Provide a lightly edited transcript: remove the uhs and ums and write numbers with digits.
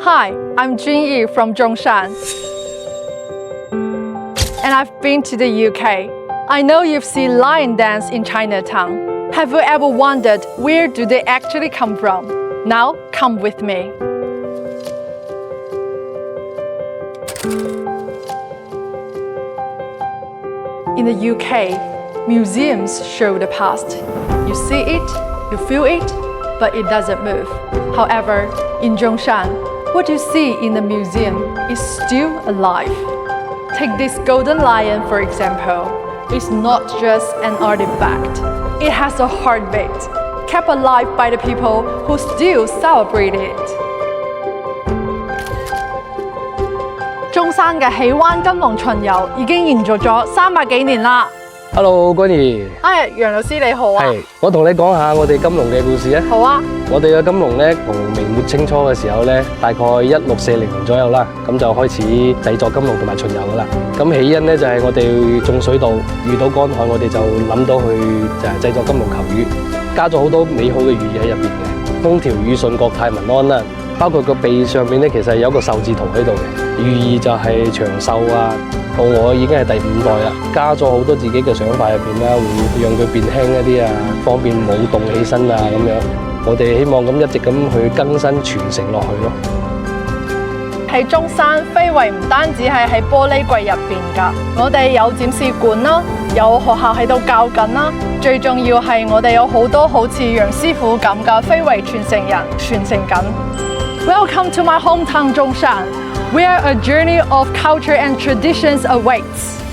Hi, I'm Junyi from Zhongshan. And I've been to the UK. I know you've seen lion dance in Chinatown. Have you ever wondered where do they actually come from? Now, come with me. In the UK, museums show the past. You see it, you feel it, but it doesn't move. However, in Zhongshan, what you see in the museum is still alive. Take this golden lion, for example. It's not just an artifact. It has a heartbeat, kept alive by the people who still celebrate it. 中山嘅喜灣金龍巡遊已經延續咗300幾年啦。Hello， 君怡。楊老師你好啊。係，我同你講下我哋金龍嘅故事啊。好啊。我哋嘅金龍咧，從明末清初嘅時候咧，大概1640年左右啦，咁就開始製作金龍同埋巡遊噶啦。咁起因咧就係我哋種水稻遇到乾旱，我哋就諗到去就係製作金龍求雨，加咗好多美好嘅寓意喺入邊嘅，風調雨順、國泰民安啦。包括個鼻上面咧，其實有個壽字圖喺度嘅，寓意就係長壽啊。到我已經係第5代啦，加咗好多自己嘅想法入邊啦，會讓佢變輕一啲啊，方便舞動起身啊咁樣。我哋希望咁一直咁去更新傳承落去咯。喺中山非遺唔單止係喺玻璃櫃入邊㗎，我哋有展示館啦，有學校喺度教緊啦，最重要係我哋有好多好似楊師傅咁嘅非遺傳承人傳承緊。Welcome to my hometown Zhongshan, where a journey of culture and traditions awaits.